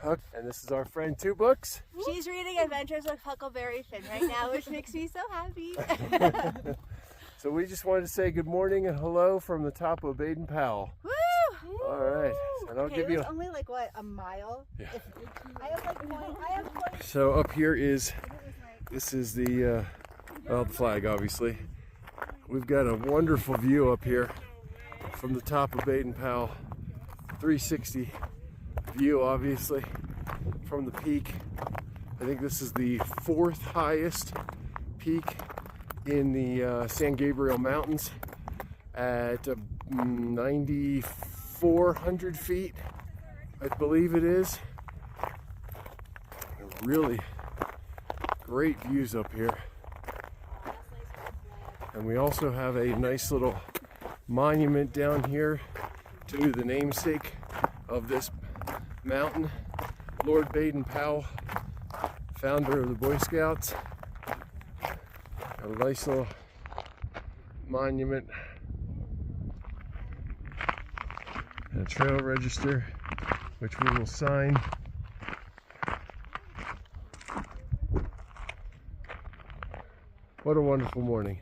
And this is our friend Two Books. She's reading Adventures with Huckleberry Finn right now, which makes me so happy. So we just wanted to say good morning and hello from the top of Baden Powell. Woo! All right. And I'll give you only like what, a mile? Yeah. I have like point. So up here is, this is the flag, obviously. We've got a wonderful view up here from the top of Baden Powell. 360 view, obviously, from the peak. I think this is the fourth highest peak in the San Gabriel Mountains at 9,400 feet, I believe it is. Really great views up here. And we also have a nice little monument down here to the namesake of this mountain, Lord Baden Powell, founder of the Boy Scouts. A nice little monument and a trail register, which we will sign. What a wonderful morning.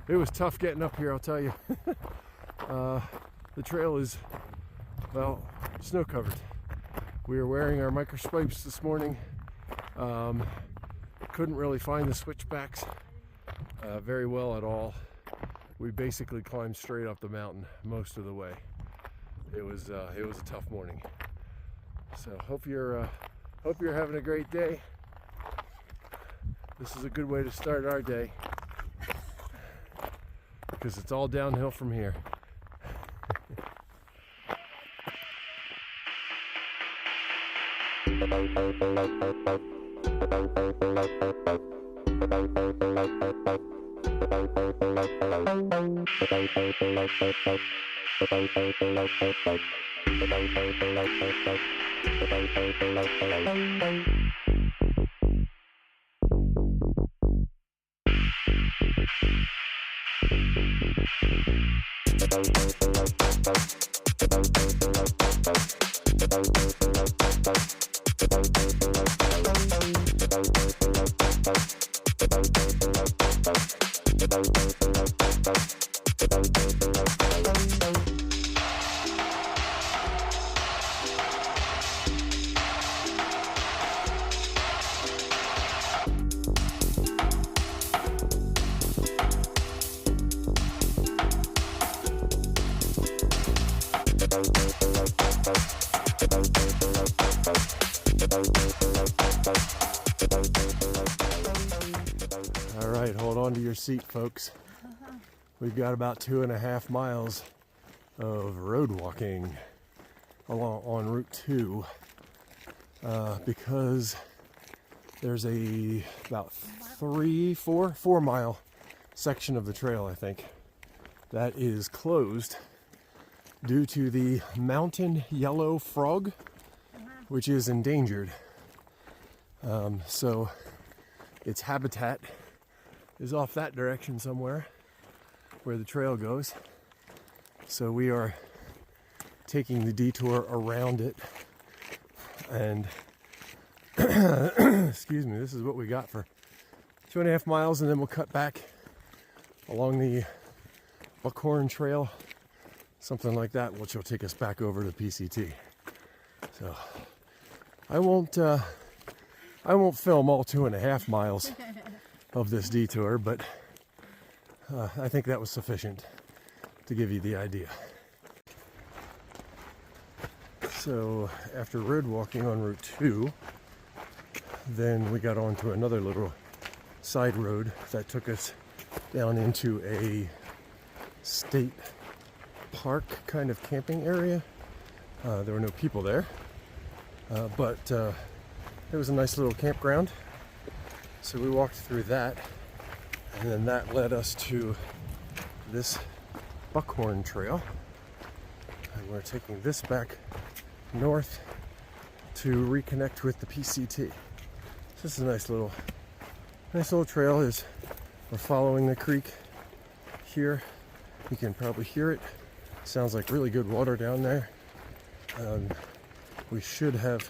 It was tough getting up here, I'll tell you. The trail is, well, snow covered. We were wearing our microspikes this morning. Couldn't really find the switchbacks very well at all. We basically climbed straight up the mountain most of the way. It was a tough morning. So hope you're having a great day. This is a good way to start our day, because it's all downhill from here. All right, hold on to your seat, folks. We've got about 2.5 miles of road walking along on Route 2 because there's about 4 mile section of the trail, I think, that is closed due to the mountain yellow frog, which is endangered. So its habitat is off that direction somewhere where the trail goes. So we are taking the detour around it, and excuse me, this is what we got for 2.5 miles, and then we'll cut back along the Buckhorn Trail, something like that, which will take us back over to PCT. So I won't film all 2.5 miles of this detour, but I think that was sufficient to give you the idea. So after road walking on Route 2, then we got onto another little side road that took us down into a state park kind of camping area. There were no people there, but it was a nice little campground. So we walked through that, and then that led us to this Buckhorn Trail, and we're taking this back north to reconnect with the PCT. So this is a nice little trail. We're following the creek here. You can probably hear it. Sounds like really good water down there. We should have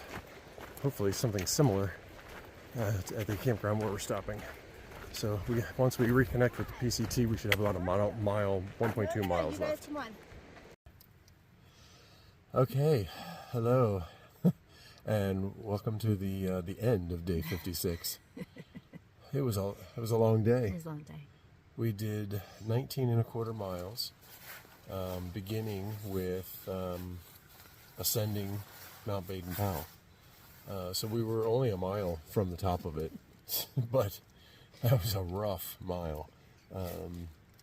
hopefully something similar at the campground where we're stopping. So once we reconnect with the PCT, we should have about a mile 1.2 miles left. Okay, hello, and welcome to the end of day 56. It was a long day. It was a long day. We did 19.25 miles, beginning with ascending Mount Baden-Powell. So we were only a mile from the top of it, but that was a rough mile.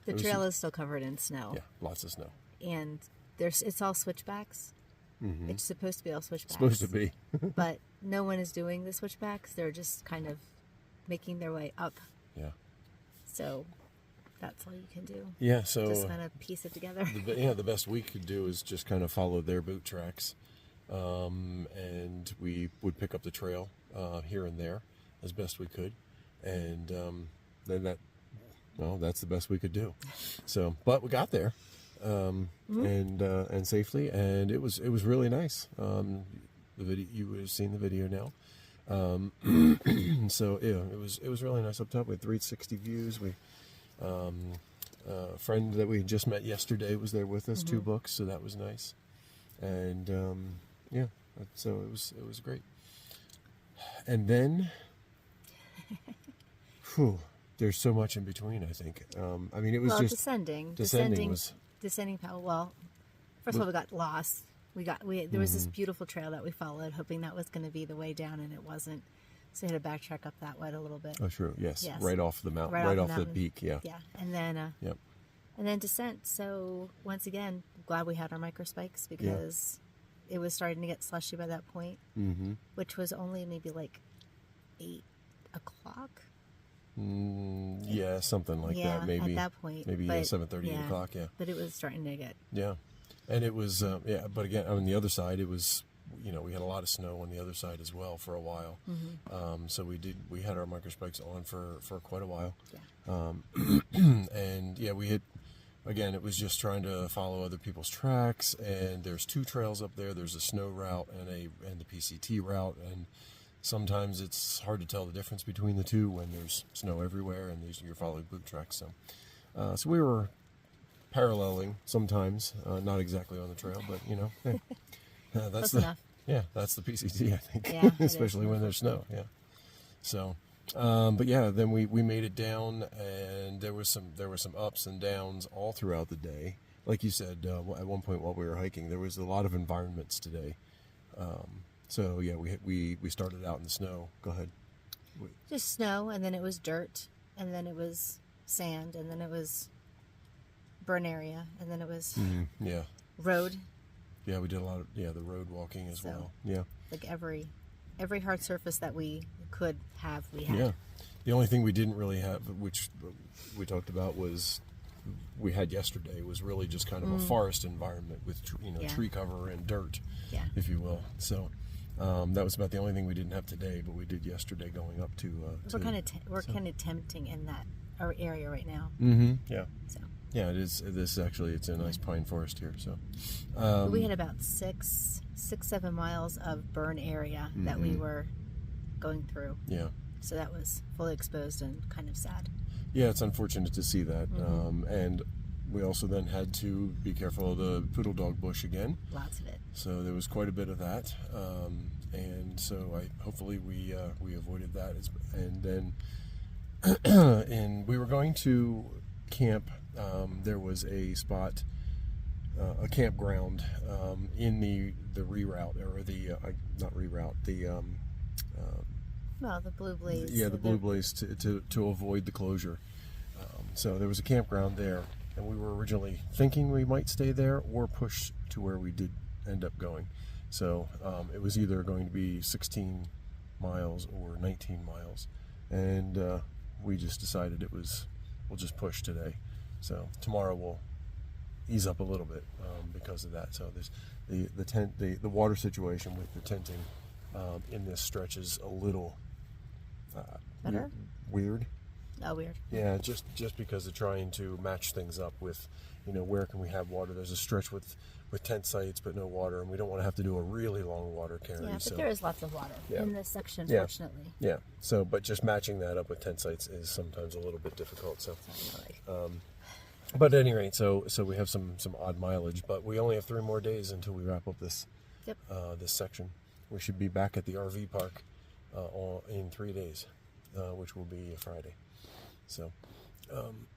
The trail is still covered in snow. Yeah, lots of snow. And it's all switchbacks. Mm-hmm. It's supposed to be all switchbacks. Supposed to be. But no one is doing the switchbacks. They're just kind of making their way up. Yeah. So that's all you can do. Yeah, so just kind of piece it together. The best we could do is just kind of follow their boot tracks. And we would pick up the trail here and there as best we could. And then that's the best we could do. So, but we got there, and safely, and it was really nice. The video, you would have seen the video now. So yeah, it was really nice up top. We had 360 views. We a friend that we just met yesterday was there with us, 2 books, so that was nice. And yeah, so it was great. And then. Whew, there's so much in between, I think. I mean, it was just descending. Well, first of all, we got lost. There was this beautiful trail that we followed, hoping that was going to be the way down, and it wasn't. So we had to backtrack up that way a little bit. Oh, sure. Yes. Right off the mountain, right off the peak. Yeah. Yeah, and then yep. And then descent. So once again, glad we had our micro spikes because it was starting to get slushy by that point, which was only maybe like 8 o'clock. Yeah, something like that. Maybe at that point. Maybe 7:30, 8 o'clock. Yeah. But it was starting to get. Yeah, and it was But again, on the other side, it was we had a lot of snow on the other side as well for a while. So we had our micro spikes on for quite a while. Yeah. And yeah, we had. Again, it was just trying to follow other people's tracks, and there's 2 trails up there. There's a snow route and the PCT route, and sometimes it's hard to tell the difference between the two when there's snow everywhere and you're following boot tracks. So we were paralleling sometimes, not exactly on the trail, but that's enough. Yeah, that's the PCT, I think. Yeah, especially when there's snow. Yeah. So, but yeah, then we made it down, and there were some ups and downs all throughout the day. Like you said, at one point while we were hiking, there was a lot of environments today. So yeah, we started out in the snow. Go ahead. Just snow, and then it was dirt, and then it was sand, and then it was burn area, and then it was road. Yeah, we did a lot of the road walking as well. Yeah, like every hard surface that we could have, we had. Yeah, the only thing we didn't really have, which we talked about, was we had yesterday was really just kind of a forest environment with tree cover and dirt, if you will. So. That was about the only thing we didn't have today, but we did yesterday going up to. We're kind of tempting in that area right now. Yeah. So. Yeah, it is. It's a nice pine forest here. So. We had about 7 miles of burn area that we were going through. Yeah. So that was fully exposed and kind of sad. Yeah, it's unfortunate to see that, and we also then had to be careful of the poodle dog bush again. Lots of it. So there was quite a bit of that, and so hopefully we avoided that. And then, and we were going to camp. There was a spot, a campground in the reroute or not reroute the. Well, the Blue Blaze. Yeah, the Blue Blaze to avoid the closure. So there was a campground there. And we were originally thinking we might stay there or push to where we did end up going. So it was either going to be 16 miles or 19 miles. And we just decided we'll just push today. So tomorrow we'll ease up a little bit because of that. So there's the water situation with the tenting in this stretch is a little better? Weird. Oh, weird. Yeah, just because of trying to match things up with, where can we have water? There's a stretch with tent sites but no water, and we don't want to have to do a really long water carry. Yeah, but so there is lots of water in this section, Yeah. fortunately. yeah, so but just matching that up with tent sites is sometimes a little bit difficult. So, but at any rate, so we have some odd mileage, but we only have 3 more days until we wrap up this Yep. this section. We should be back at the RV park in 3 days, which will be a Friday. So,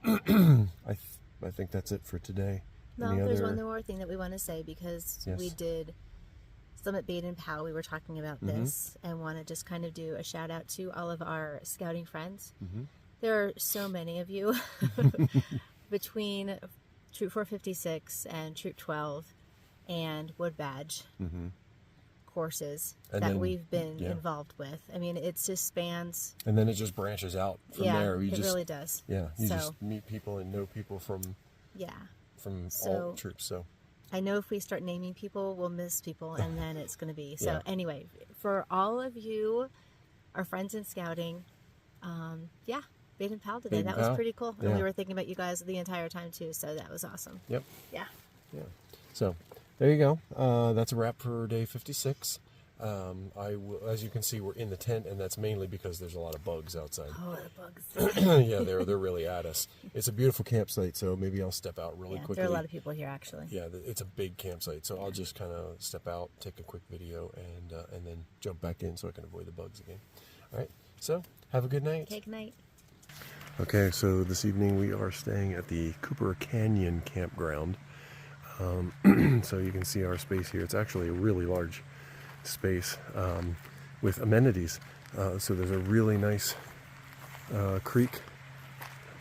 I think that's it for today. No, Any there's other- one more thing that we want to say, because Yes. we did Summit Baden Powell. We were talking about this and want to just kind of do a shout out to all of our scouting friends. There are so many of you between Troop 456 and Troop 12 and Wood Badge courses And that then- we've been yeah. involved with. I mean, it just spans. And then it just branches out from Yeah, there. You it just, really does. Yeah, you So- just meet people and know people from Yeah. all So- troops. So I know if we start naming people, we'll miss people, and then it's going to be. So Yeah. anyway, for all of you, our friends in scouting, yeah, Baden Powell today. Baden That was Powell. pretty cool. Yeah. And we were thinking about you guys the entire time too, so that was awesome. yep, Yeah. yeah. So there you go. That's a wrap for day 56. As you can see, we're in the tent, and that's mainly because there's a lot of bugs outside. Oh, the bugs. Yeah, they're really at us. It's a beautiful campsite, so maybe I'll step out really Yeah, quickly. there are a lot of people here actually. Yeah, it's a big campsite, so I'll just kind of step out, take a quick video, and then jump back in so I can avoid the bugs again. All right, so have a good night. Okay, good night. Okay, so this evening we are staying at the Cooper Canyon campground. So you can see our space here. It's actually a really large space with amenities. So there's a really nice creek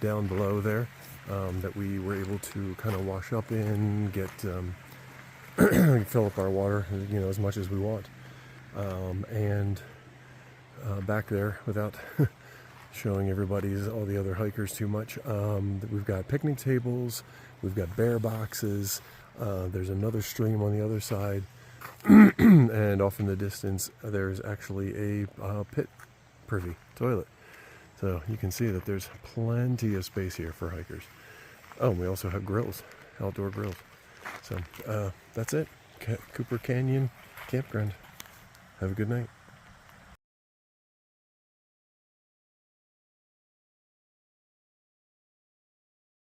down below there that we were able to kind of wash up in, get fill up our water, as much as we want. And back there, without showing all the other hikers too much, we've got picnic tables, we've got bear boxes, there's another stream on the other side, and off in the distance there's actually a pit privy toilet. So you can see that there's plenty of space here for hikers. Oh, and we also have grills, outdoor grills. So that's it. Cooper Canyon Campground. Have a good night.